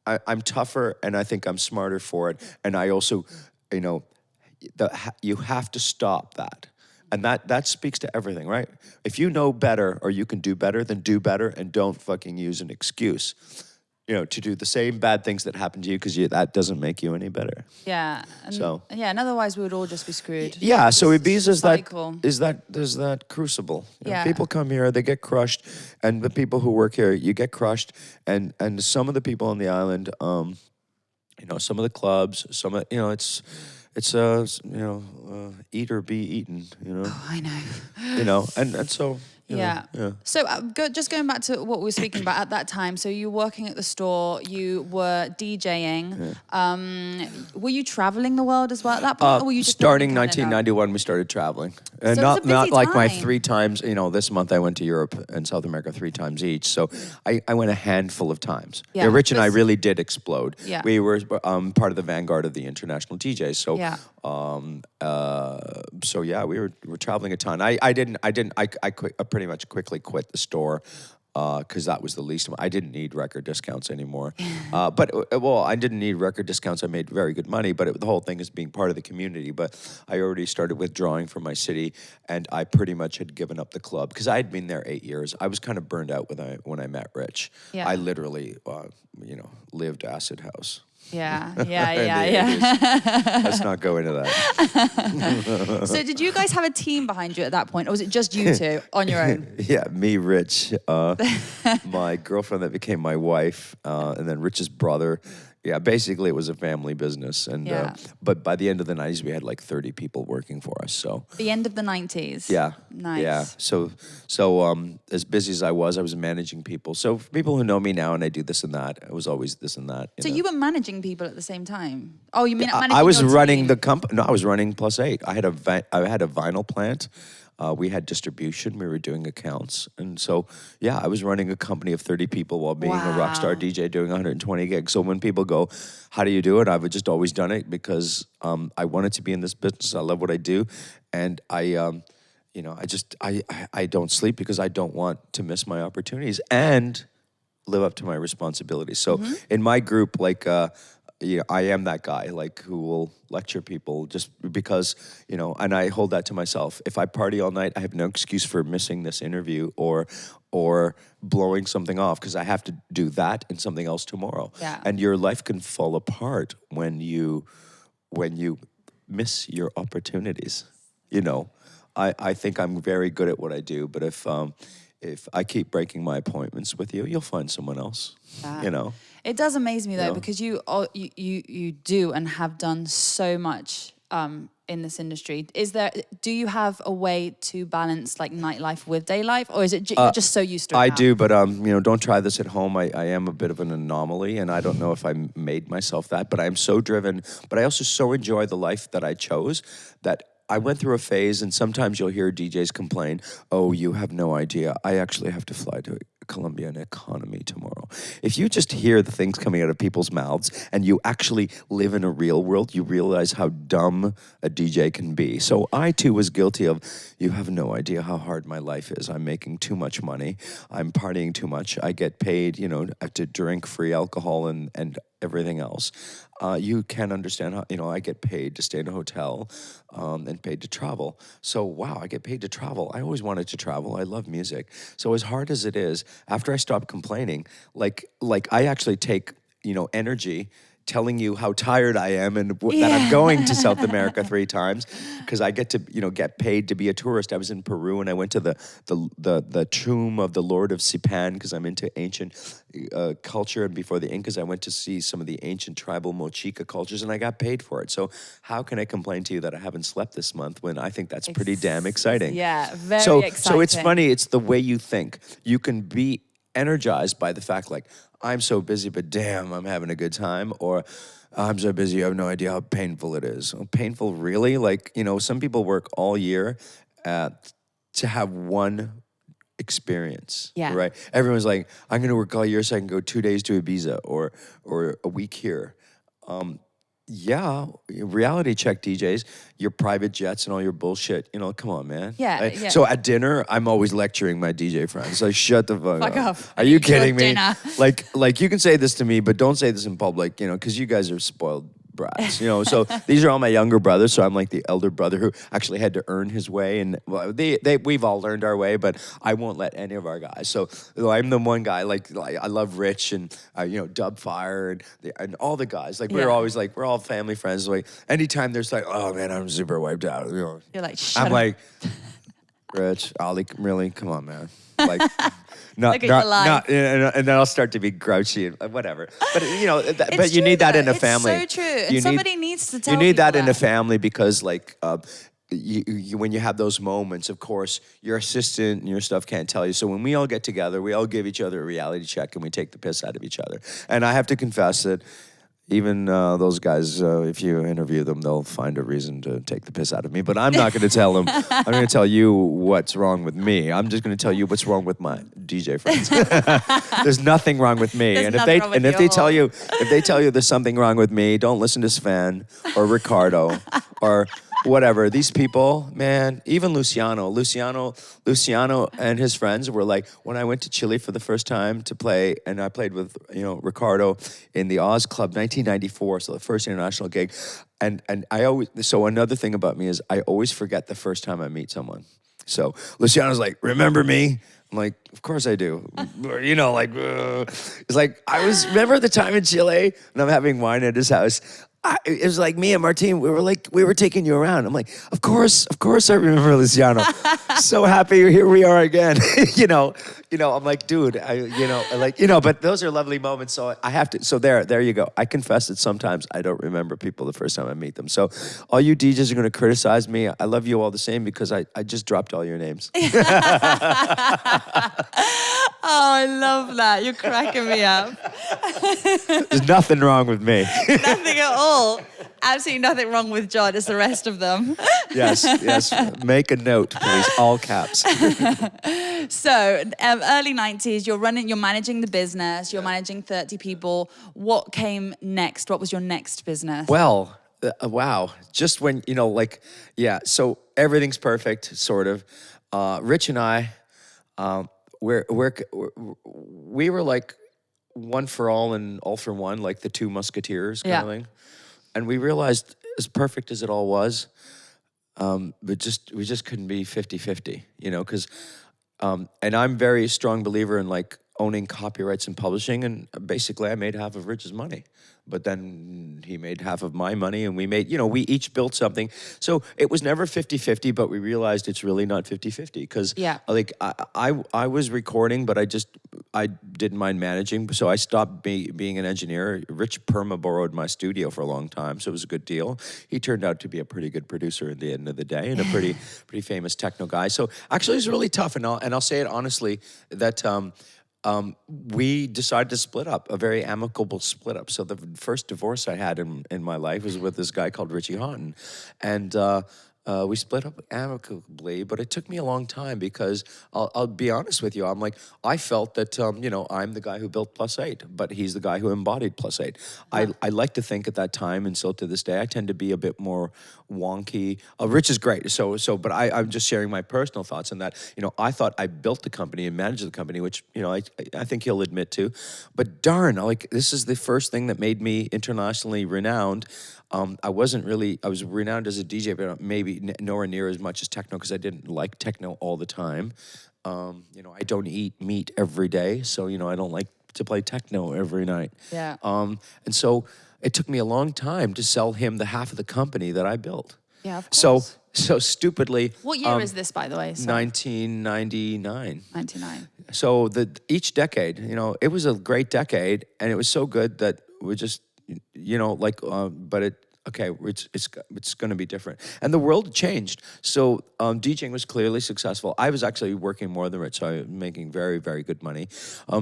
I'm tougher, and I think I'm smarter for it, and I also, you have to stop that. And that speaks to everything, right? If you know better or you can do better, then do better and don't fucking use an excuse, to do the same bad things that happen to you because that doesn't make you any better. Yeah. And otherwise we would all just be screwed. Yeah, so Ibiza is that crucible. People come here, they get crushed, and the people who work here, you get crushed, and some of the people on the island, some of the clubs, it's eat or be eaten, Oh, I know. And so Yeah. So just going back to what we were speaking about at that time. So you were working at the store, you were DJing. Yeah. Were you traveling the world as well at that point? Or were you just starting 1991, we started traveling. And so not like my time. 3 times, this month I went to Europe and South America 3 times each. So I went a handful of times. Yeah, Rich and I really did explode. Yeah. We were part of the vanguard of the international DJs. So yeah. We were traveling a ton. I pretty much quickly quit the store because that was the least. I didn't need record discounts anymore. I didn't need record discounts. I made very good money, but the whole thing is being part of the community. But I already started withdrawing from my city, and I pretty much had given up the club because I had been there 8 years. I was kind of burned out when I met Rich. Yeah. I literally, lived acid house. Yeah. Let's not go into that. So did you guys have a team behind you at that point, or was it just you two on your own? Yeah, me, Rich, my girlfriend that became my wife, and then Rich's brother. Yeah, basically it was a family business, and but by the end of the 90s, we had like 30 people working for us. So the end of the 90s. Yeah, nice. Yeah, so as busy as I was managing people. So for people who know me now, and I do this and that, I was always this and that. So you were managing people at the same time? Oh, you mean managing? I was your running team? the company. No, I was running Plus 8. I had a vinyl plant. We had distribution. We were doing accounts. And so, I was running a company of 30 people while being a rock star DJ doing 120 gigs. So when people go, how do you do it? I've just always done it because I wanted to be in this business. I love what I do. And I don't sleep because I don't want to miss my opportunities and live up to my responsibilities. So in my group, I am that guy, like, who will lecture people just because, and I hold that to myself. If I party all night, I have no excuse for missing this interview or blowing something off, because I have to do that and something else tomorrow. Yeah. And your life can fall apart when you miss your opportunities. I think I'm very good at what I do, but if I keep breaking my appointments with you, you'll find someone else. It does amaze me though, because you do and have done so much in this industry. Do you have a way to balance like nightlife with day life, or is it you're just so used to it I now? do, but don't try this at home. I am a bit of an anomaly, and I don't know if I made myself that, but I am so driven. But I also so enjoy the life that I chose that I went through a phase, and sometimes you'll hear DJs complain, "Oh, you have no idea. I actually have to fly to Colombia in economy tomorrow." If you just hear the things coming out of people's mouths and you actually live in a real world, you realize how dumb a DJ can be. So I too was guilty of, you have no idea how hard my life is. I'm making too much money. I'm partying too much. I get paid, to drink free alcohol and everything else. You can't understand how, I get paid to stay in a hotel and paid to travel. So, wow, I get paid to travel. I always wanted to travel. I love music. So as hard as it is, after I stopped complaining, like I actually take, energy telling you how tired I am and that I'm going to South America 3 times because I get to, get paid to be a tourist. I was in Peru and I went to the tomb of the Lord of Sipan because I'm into ancient culture. And before the Incas, I went to see some of the ancient tribal Mochica cultures and I got paid for it. So how can I complain to you that I haven't slept this month when I think that's pretty damn exciting? Yeah, very exciting. So it's funny. It's the way you think. You can be energized by the fact, like, I'm so busy, but damn, I'm having a good time. Or I'm so busy, you have no idea how painful it is. Oh, painful, really? Like, some people work all year to have one experience, right? Everyone's like, I'm going to work all year so I can go 2 days to Ibiza or a week here. Yeah, reality check, DJs, your private jets and all your bullshit. Come on, man. Yeah. So at dinner, I'm always lecturing my DJ friends. Like, shut the fuck Fuck up. off. Are you kidding me? Dinner. Like you can say this to me, but don't say this in public, because you guys are spoiled brats, So these are all my younger brothers. So I'm like the elder brother who actually had to earn his way, and we've all learned our way. But I won't let any of our guys. So I'm the one guy. Like I love Rich and Dubfire and all the guys. Like we're always like we're all family friends. Like anytime there's like, oh man, I'm super wiped out. You're like, shut I'm up. like, Rich, Ollie, really, come on, man. Like. Look at your life. And then I'll start to be grouchy and whatever. But but you need that in a family. It's so true. And somebody needs to tell you need that people in a family because like you when you have those moments, of course, your assistant and your stuff can't tell you. So when we all get together, we all give each other a reality check and we take the piss out of each other. And I have to confess that even those guys, if you interview them, they'll find a reason to take the piss out of me. But I'm not going to tell them. I'm going to tell you what's wrong with me. I'm just going to tell you what's wrong with my DJ friends. There's nothing wrong with me. If they tell you there's something wrong with me, don't listen to Sven or Ricardo or whatever. These people, man, even Luciano and his friends were like, when I went to Chile for the first time to play, and I played with, Ricardo in the Oz Club, 1994, so the first international gig. And so another thing about me is I always forget the first time I meet someone. So Luciano's like, remember me? I'm like, of course I do. It's like, remember the time in Chile and I'm having wine at his house. It was like me and Martine, we were taking you around. I'm like, of course I remember Luciano. So happy here we are again. I'm like, dude, but those are lovely moments. So I have to, so there you go. I confess that sometimes I don't remember people the first time I meet them. So all you DJs are going to criticize me. I love you all the same because I just dropped all your names. Oh, I love that. You're cracking me up. There's nothing wrong with me. Nothing at all. Absolutely nothing wrong with John. It's the rest of them. Yes. Make a note, please. All caps. So, early 90s, you're managing the business. You're managing 30 people. What came next? What was your next business? Well, wow. Just when, so everything's perfect, sort of. Rich and I, we were like one for all and all for one, like the Two Musketeers kind Yeah. of thing. And we realized, as perfect as it all was, we just couldn't be 50-50, you know, because and I'm very strong believer in like owning copyrights and publishing, and basically I made half of Rich's money, but then he made half of my money, and we made, you know, we each built something. So it was never 50-50, but we realized it's really not 50-50 because Yeah. like I was recording, but I didn't mind managing, so I stopped being an engineer. Rich Perma borrowed my studio for a long time, so it was a good deal. He turned out to be a pretty good producer at the end of the day, and a pretty famous techno guy. So actually, it was really tough, and I'll say it honestly that. We decided to split up, a very amicable split up. So the first divorce I had in my life was with this guy called Richie Hawtin. And we split up amicably, but it took me a long time because I'll be honest with you. I'm like, I felt that, you know, I'm the guy who built Plus 8, but he's the guy who embodied Plus 8. I like to think at that time, and still to this day, I tend to be a bit more wonky. Rich is great, but I'm just sharing my personal thoughts on that. You know, I thought I built the company and managed the company, which, you know, I think he'll admit to. But darn, like, this is the first thing that made me internationally renowned. I was renowned as a DJ, but maybe nowhere near as much as techno because I didn't like techno all the time. You know, I don't eat meat every day, so, you know, I don't like to play techno every night. Yeah. And so it took me a long time to sell him the half of the company that I built. Yeah, of course. So stupidly. What year is this, by the way? Sorry. 1999. 99. So each decade, you know, it was a great decade, and it was so good that we just, you know, like, but it's going to be different, and the world changed. So DJing was clearly successful. I was actually working more than Rich, so I was making very, very good money.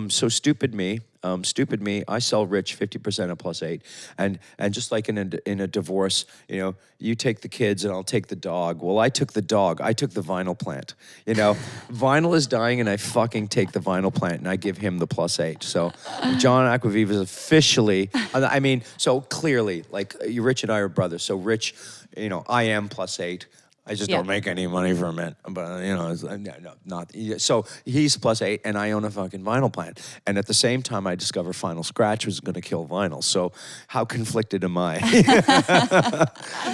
So stupid me. I sell Rich 50% of Plus 8, and just like in a divorce, you know, you take the kids and I'll take the dog. Well, I took the dog. I took the vinyl plant. You know, vinyl is dying, and I fucking take the vinyl plant and I give him the Plus 8. So John Acquaviva is officially. I mean, so clearly, like, Rich and I are brothers. So Rich, you know, I am Plus 8. I just don't make any money from it, but, you know, not. So he's Plus 8, and I own a fucking vinyl plant. And at the same time, I discover Final Scratch was going to kill vinyl. So how conflicted am I?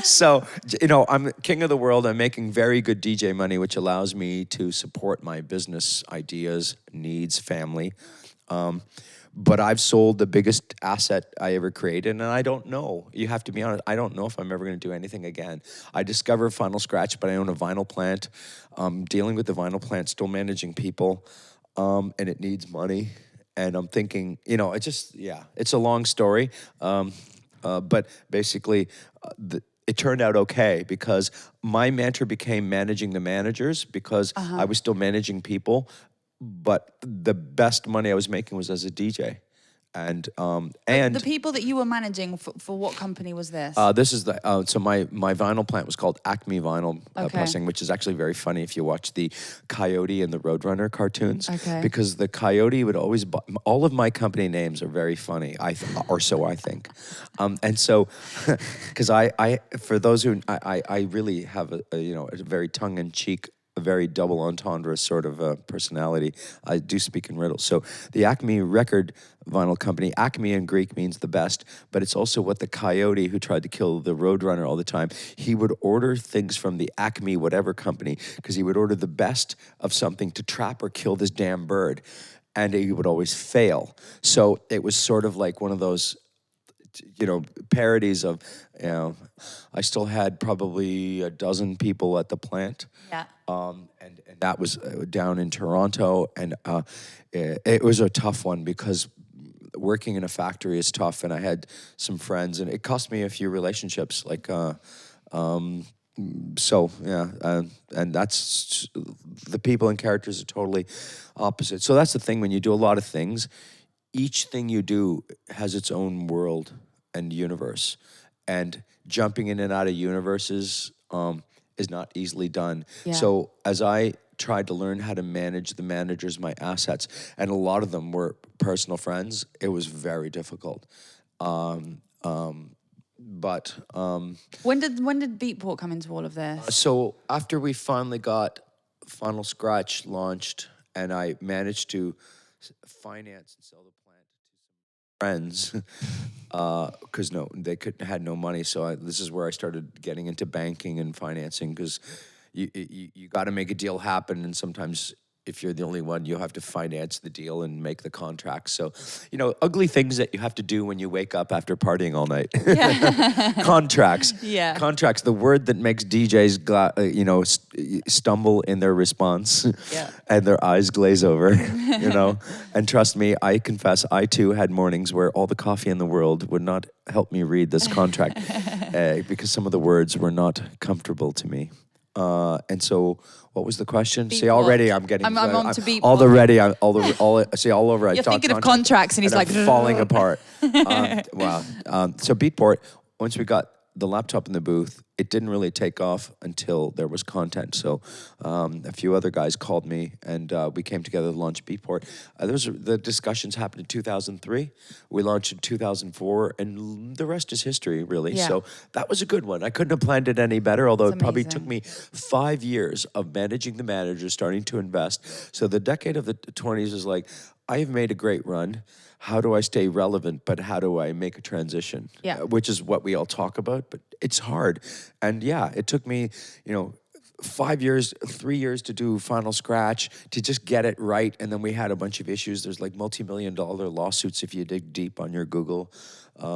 So, you know, I'm king of the world. I'm making very good DJ money, which allows me to support my business ideas, needs, family. But I've sold the biggest asset I ever created, and I don't know. You have to be honest. I don't know if I'm ever going to do anything again. I discovered Final Scratch, but I own a vinyl plant. Dealing with the vinyl plant, still managing people, and it needs money. And I'm thinking, you know, it's a long story. But basically, it turned out okay because my mantra became managing the managers because I was still managing people. But the best money I was making was as a DJ. And the people that you were managing for what company was this? This is so my vinyl plant was called Acme Vinyl Pressing, which is actually very funny if you watch the Coyote and the Roadrunner cartoons. Okay. Because the Coyote would always all of my company names are very funny, or so I think. And so, because I for those who I really have a you know, a very tongue in cheek, a very double entendre sort of personality. I do speak in riddles. So the Acme record vinyl company, Acme in Greek means the best, but it's also what the coyote who tried to kill the Roadrunner all the time, he would order things from the Acme whatever company because he would order the best of something to trap or kill this damn bird. And he would always fail. So it was sort of like one of those, you know, parodies of, you know, I still had probably a dozen people at the plant. Yeah. And that was down in Toronto. And it was a tough one because working in a factory is tough. And I had some friends, and it cost me a few relationships. Like, so, yeah. And that's, the people and characters are totally opposite. So that's the thing when you do a lot of things. Each thing you do has its own world and universe, and jumping in and out of universes is not easily done. Yeah. So as I tried to learn how to manage the managers, my assets, and a lot of them were personal friends, it was very difficult. But when did Beatport come into all of this? So after we finally got Final Scratch launched, and I managed to finance and sell the plant to friends because they had no money. So this is where I started getting into banking and financing because you got to make a deal happen, and sometimes if you're the only one, you have to finance the deal and make the contract. So, ugly things that you have to do when you wake up after partying all night. Yeah. Contracts. Yeah. Contracts, the word that makes DJs, stumble in their response Yeah. and their eyes glaze over, And trust me, I confess, I too had mornings where all the coffee in the world would not help me read this contract because some of the words were not comfortable to me. And so, what was the question? Beatport. See, already I'm getting. I'm on to Beatport. All over. You're thinking of contracts, and he's like I'm falling apart. Wow. So Beatport, once we got the laptop in the booth, it didn't really take off until there was content. So a few other guys called me, and we came together to launch Beatport. The discussions happened in 2003. We launched in 2004, and the rest is history, really. Yeah. So that was a good one. I couldn't have planned it any better, although It's it probably amazing. took me 5 years of managing the manager, starting to invest. So the decade of the 20s is like, I have made a great run. How do I stay relevant, but how do I make a transition? Yeah. Which is what we all talk about, but it's hard. And yeah, it took me, 5 years, 3 years to do Final Scratch, to just get it right. And then we had a bunch of issues. There's like multi-million-dollar lawsuits if you dig deep on your Google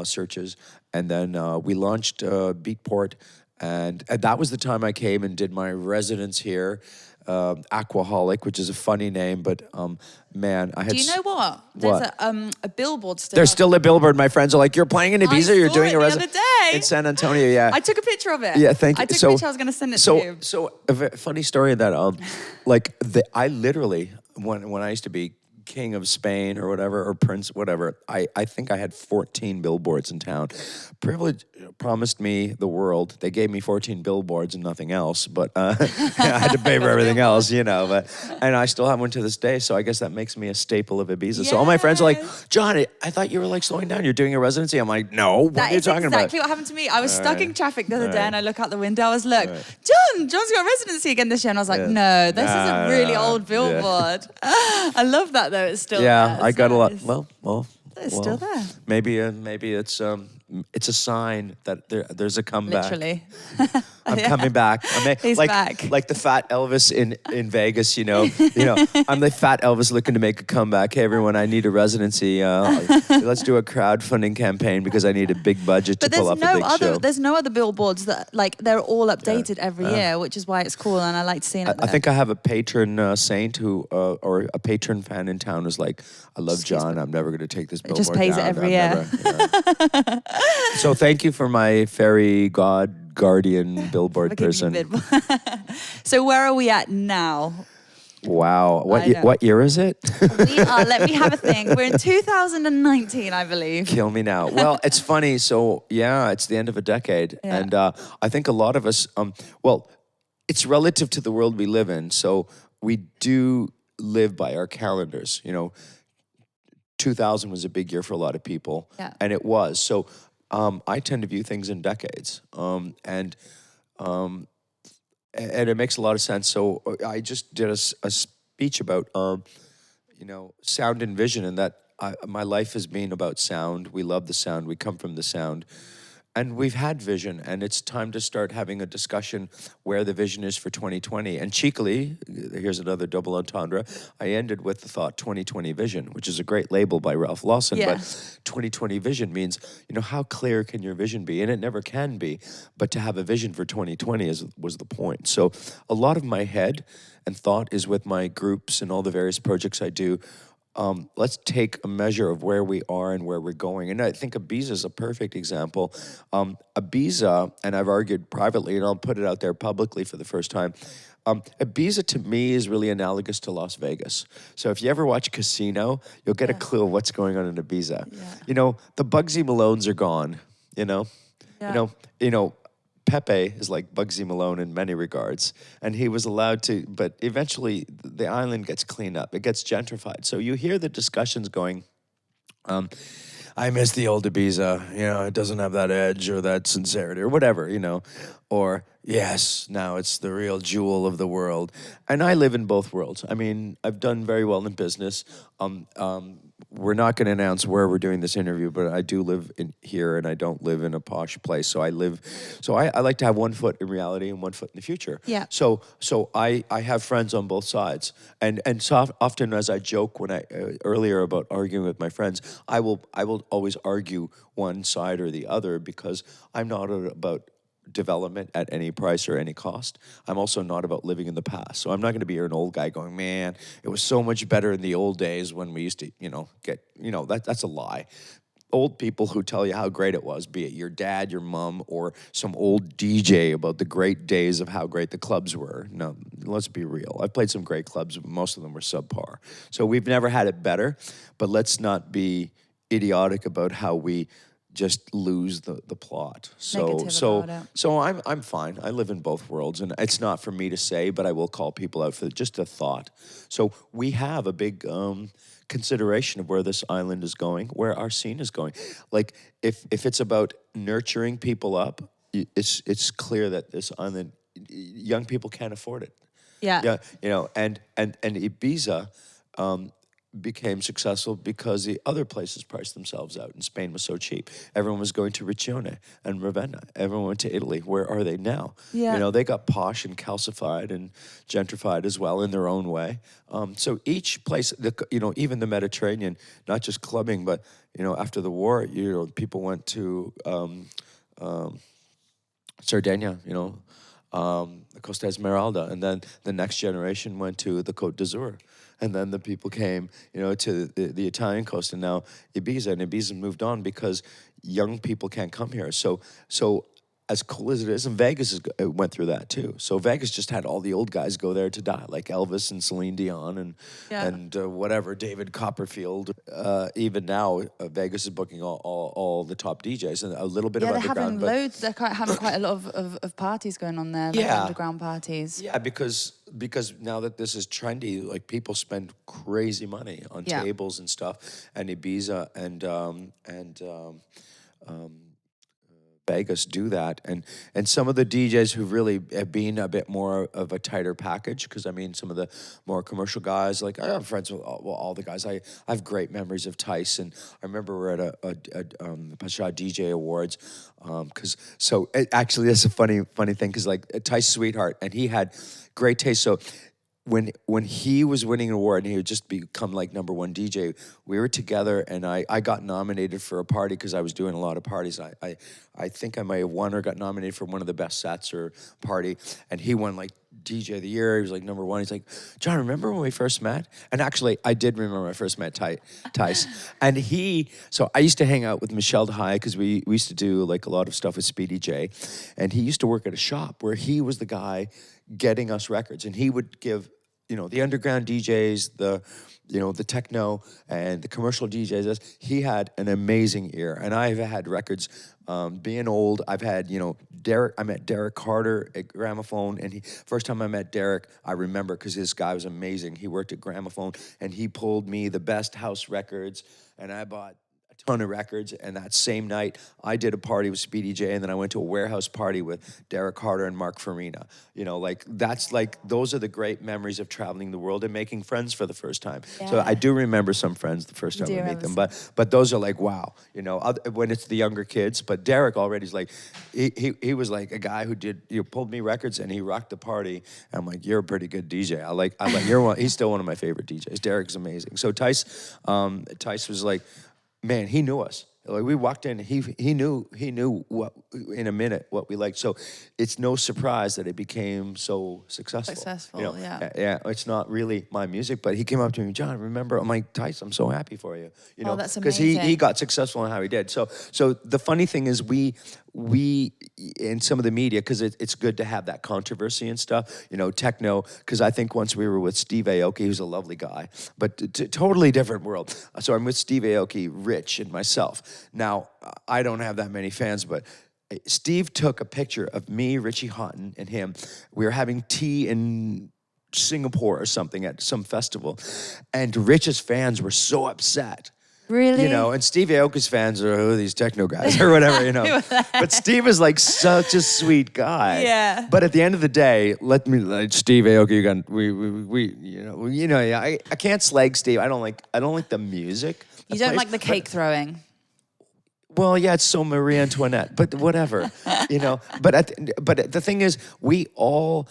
searches. And then we launched Beatport. And that was the time I came and did my residence here. Aquaholic, which is a funny name, but man, I had. Do you know what? There's a billboard still. There's still a billboard. My friends are like, "You're playing in Ibiza. You're doing a the other day in San Antonio." Yeah, I took a picture of it. yeah. Thank you. I took a picture. I was going to send it to you. So funny story that I literally when I used to be king of Spain or whatever, or prince, whatever, I think I had 14 billboards in town. Privilege promised me the world. They gave me 14 billboards and nothing else, but I had to pay for everything else, and I still have one to this day, so I guess that makes me a staple of Ibiza. So all my friends are like, John, I thought you were like slowing down. You're doing a residency. I'm like, no, what are you talking about? That's exactly what happened to me. I was stuck in traffic the other day, and I look out the window. I was like, John's got a residency again this year. And I was like, no, this is a really old billboard. I love that, though. It's still there. I got nice. a lot. Well, It's still there. Maybe it's a sign that there's a comeback. Literally. I'm coming back. He's back. Like the fat Elvis in Vegas, I'm the fat Elvis looking to make a comeback. Hey, everyone, I need a residency. Let's do a crowdfunding campaign because I need a big budget to pull off a big show. There's no other billboards that, they're all updated every year, which is why it's cool, and I like seeing it there. I think I have a patron saint or a patron fan in town who's like, I love John. I'm never going to take this billboard just pays down. it every year. So thank you for my fairy god guardian billboard person. So where are we at now? Wow. What year is it? We are, let me have a think. We're in 2019, I believe. Kill me now. Well, it's funny. So yeah, it's the end of a decade. Yeah. And I think a lot of us, it's relative to the world we live in. So we do live by our calendars. 2000 was a big year for a lot of people. Yeah. And it was. So I tend to view things in decades. And it makes a lot of sense. So I just did a speech about, sound and vision, and that my life has been about sound. We love the sound. We come from the sound. And we've had vision, and it's time to start having a discussion where the vision is for 2020. And cheekily, here's another double entendre, I ended with the thought 2020 vision, which is a great label by Ralph Lawson. Yeah. But 2020 vision means, how clear can your vision be? And it never can be. But to have a vision for 2020 was the point. So a lot of my head and thought is with my groups and all the various projects I do. Let's take a measure of where we are and where we're going. And I think Ibiza is a perfect example. Ibiza, and I've argued privately, and I'll put it out there publicly for the first time, Ibiza to me is really analogous to Las Vegas. So if you ever watch Casino, you'll get a clue of what's going on in Ibiza. Yeah. The Bugsy Malones are gone, Yeah. Pepe is like Bugsy Malone in many regards, and he was allowed to, but eventually the island gets cleaned up. It gets gentrified. So you hear the discussions going, I miss the old Ibiza, it doesn't have that edge or that sincerity or whatever, or yes, now it's the real jewel of the world. And I live in both worlds. I mean, I've done very well in business. we're not going to announce where we're doing this interview, but I do live in here, and I don't live in a posh place. So I like to have one foot in reality and one foot in the future. Yeah. So I have friends on both sides, and so often as I joke when I earlier about arguing with my friends, I will always argue one side or the other because I'm not about development at any price or any cost. I'm also not about living in the past. So I'm not going to be an old guy going, man, it was so much better in the old days when we used to, that's a lie. Old people who tell you how great it was, be it your dad, your mom, or some old DJ about the great days of how great the clubs were. No, let's be real. I've played some great clubs, but most of them were subpar. So we've never had it better, but let's not be idiotic about how we just lose the plot. So I'm fine. I live in both worlds, and it's not for me to say, but I will call people out for just a thought. So we have a big consideration of where this island is going, where our scene is going. Like if it's about nurturing people up, it's clear that this island, young people can't afford it. Yeah. And Ibiza became successful because the other places priced themselves out, and Spain was so cheap. Everyone was going to Riccione and Ravenna. Everyone went to Italy. Where are they now? Yeah. They got posh and calcified and gentrified as well in their own way. So each place, even the Mediterranean, not just clubbing, but after the war, people went to Sardinia, the Costa Esmeralda, and then the next generation went to the Côte d'Azur. And then the people came, to the Italian coast, and now Ibiza moved on because young people can't come here. So as cool as it is, and Vegas went through that too. So Vegas just had all the old guys go there to die, like Elvis and Celine Dion and whatever, David Copperfield. Even now, Vegas is booking all the top DJs and a little bit of underground. They're having quite a lot of parties going on there, like underground parties. Yeah, because now that this is trendy, like people spend crazy money on tables and stuff, and Ibiza and Vegas do that, and some of the DJs who really have been a bit more of a tighter package, because some of the more commercial guys, like I have friends with all the guys. I have great memories of Tice, and I remember we're at a Pasha DJ Awards, actually that's a funny thing, because like Tice's sweetheart, and he had great taste. So when he was winning an award and he had just become like number one DJ, we were together, and I got nominated for a party because I was doing a lot of parties. I think I might have won or got nominated for one of the best sets or party, and he won like DJ of the year. He was like number one. He's like, John, remember when we first met? And actually, I did remember when I first met Tice. And so I used to hang out with Michel de Haye because we used to do like a lot of stuff with Speedy J, and he used to work at a shop where he was the guy getting us records, and he would give the underground DJs, the techno and the commercial DJs. He had an amazing ear, and I've had records. Being old, I've had Derek. I met Derek Carter at Gramophone, and first time I met Derek, I remember because this guy was amazing. He worked at Gramophone, and he pulled me the best house records, and I bought ton of records. And that same night I did a party with Speedy J, and then I went to a warehouse party with Derek Carter and Mark Farina. Those are the great memories of traveling the world and making friends for the first time. So I do remember some friends the first time I meet them, but those are like, wow, when it's the younger kids. But Derek already is like, he was like a guy who pulled me records, and he rocked the party. I'm like, you're a pretty good DJ. I like he's still one of my favorite DJs. Derek's amazing. So Tice was like, man, he knew us. Like we walked in, he knew what in a minute what we liked. So it's no surprise that it became so successful. Yeah. It's not really my music, but he came up to me, John, remember? I'm like, Tice, I'm so happy for you. That's amazing. Because he got successful in how he did. So the funny thing is we in some of the media, because it's good to have that controversy and stuff, techno, because I think once we were with Steve Aoki, he was a lovely guy, but totally different world. So I'm with Steve Aoki, Rich, and myself. Now, I don't have that many fans, but Steve took a picture of me, Richie Hawtin, and him. We were having tea in Singapore or something at some festival, and Rich's fans were so upset. Really? And Steve Aoki's fans are these techno guys or whatever, But Steve is like such a sweet guy. Yeah. But at the end of the day, Steve Aoki, I can't slag Steve. I don't like the music. You don't like the cake throwing. Well, yeah, it's so Marie Antoinette, but whatever, you know. But the thing is, we all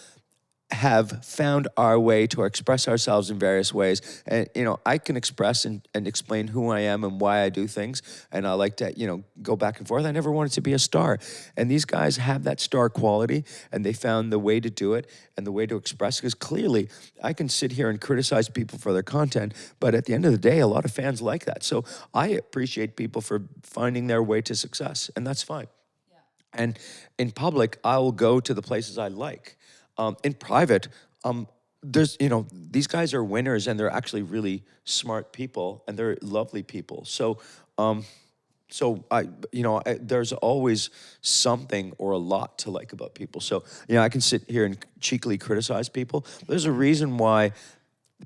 have found our way to express ourselves in various ways. And, you know, I can express and explain who I am and why I do things. And I like to, you know, go back and forth. I never wanted to be a star. And these guys have that star quality, and they found the way to do it and the way to express. Because clearly, I can sit here and criticize people for their content, but at the end of the day, a lot of fans like that. So I appreciate people for finding their way to success, and that's fine. Yeah. And in public, I will go to the places I like. In private, there's, you know, these guys are winners, and they're actually really smart people, and they're lovely people. So, there's always something or a lot to like about people. So, you know, I can sit here and cheekily criticize people. There's a reason why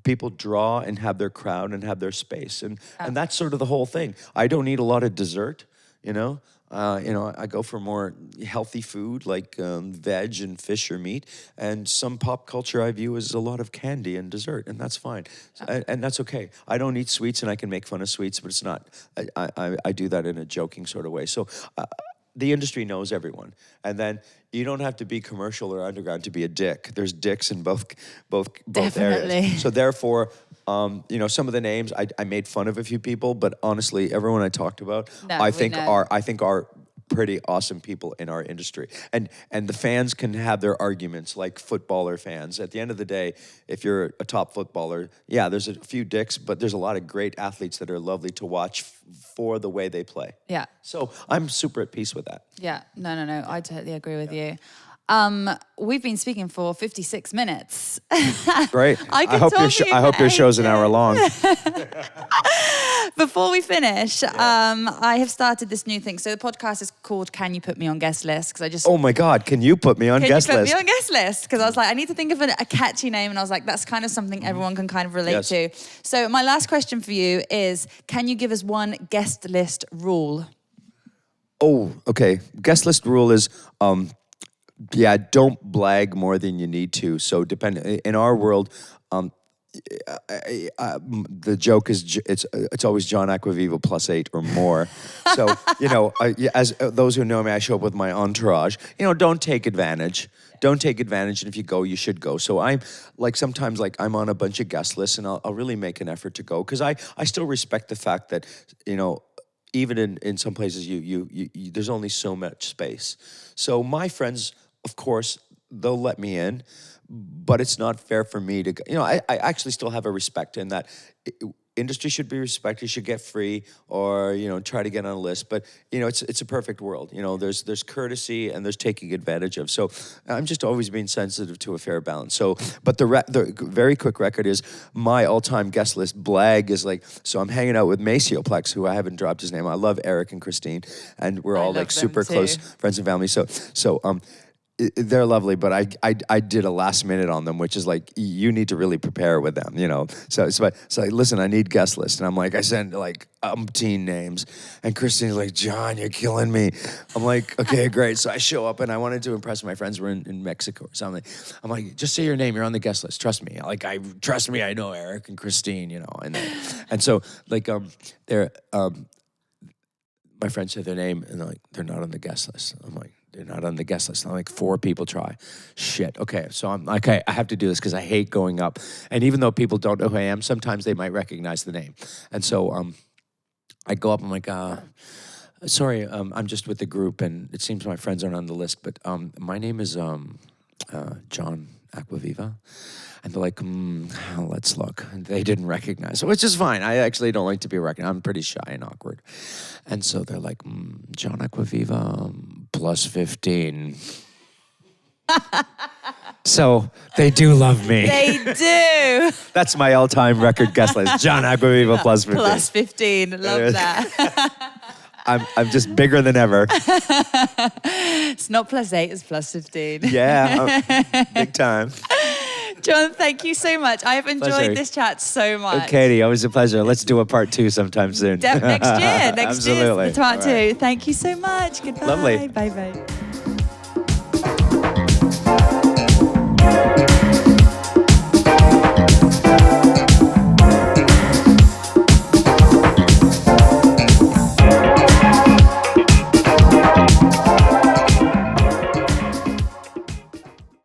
people draw and have their crowd and have their space, and that's sort of the whole thing. I don't eat a lot of dessert, you know. I go for more healthy food like veg and fish or meat, and some pop culture I view as a lot of candy and dessert, and that's fine, and that's okay. I don't eat sweets, and I can make fun of sweets, but it's not. I do that in a joking sort of way. So the industry knows everyone, and then you don't have to be commercial or underground to be a dick. There's dicks in both areas. So therefore. You know, some of the names I made fun of a few people, but honestly, everyone I talked about, I think are pretty awesome people in our industry. And the fans can have their arguments, like footballer fans. At the end of the day, if you're a top footballer, yeah, there's a few dicks, but there's a lot of great athletes that are lovely to watch for the way they play. Yeah. So I'm super at peace with that. Yeah. No. I totally agree with you. We've been speaking for 56 minutes. Great. I hope your show's an hour long. Before we finish, I have started this new thing. So the podcast is called "Can You Put Me on Guest List?" Because I just oh my God, can you put me on guest list? Can you put me on guest list? Because I was like, I need to think of a catchy name, and I was like, that's kind of something everyone can kind of relate to. So my last question for you is: can you give us one guest list rule? Oh, okay. Guest list rule is. Yeah, don't blag more than you need to. So in our world, the joke is it's always John Acquaviva +8 or more. So, you know, as those who know me, I show up with my entourage. You know, don't take advantage. Don't take advantage, and if you go, you should go. So I'm like sometimes like I'm on a bunch of guest lists, and I'll really make an effort to go because I still respect the fact that, you know, even in some places you there's only so much space. So my friends, of course, they'll let me in, but it's not fair for me to, you know, I actually still have a respect in that industry should be respected, should get free or, you know, try to get on a list. But, you know, it's a perfect world. You know, there's courtesy and there's taking advantage of. So I'm just always being sensitive to a fair balance. So, but the very quick record is my all-time guest list blag is like, so I'm hanging out with Macioplex, who I haven't dropped his name. I love Eric and Christine, and we're all like super close friends and family. So they're lovely, but I did a last minute on them, which is like, you need to really prepare with them, you know? So listen, I need guest list. And I'm like, I send like umpteen names. And Christine's like, John, you're killing me. I'm like, okay, great. So I show up and I wanted to impress my friends. We're in Mexico or something. I'm like, just say your name. You're on the guest list. Trust me. Like, trust me, I know Eric and Christine, you know? And so like, my friends say their name and they're like, they're not on the guest list. I'm like, they're not on the guest list. I'm like, 4 people try. Shit. Okay. So I'm like, okay, I have to do this because I hate going up. And even though people don't know who I am, sometimes they might recognize the name. And so I go up. I'm like, sorry, I'm just with the group, and it seems my friends aren't on the list. But my name is John Acquaviva. And they're like, let's look. And they didn't recognize, which is fine. I actually don't like to be recognized. I'm pretty shy and awkward. And so they're like, John Acquaviva, +15. So they do love me. They do. That's my all-time record guest list. John Acquaviva, +15. +15. Love that. I'm just bigger than ever. It's not +8, it's +15. Yeah, big time. John, thank you so much. I have enjoyed this chat so much. Katie, always a pleasure. Let's do a part 2 sometime soon. Next year. Absolutely. Next year, part 2. Thank you so much. Goodbye. Lovely. Bye-bye.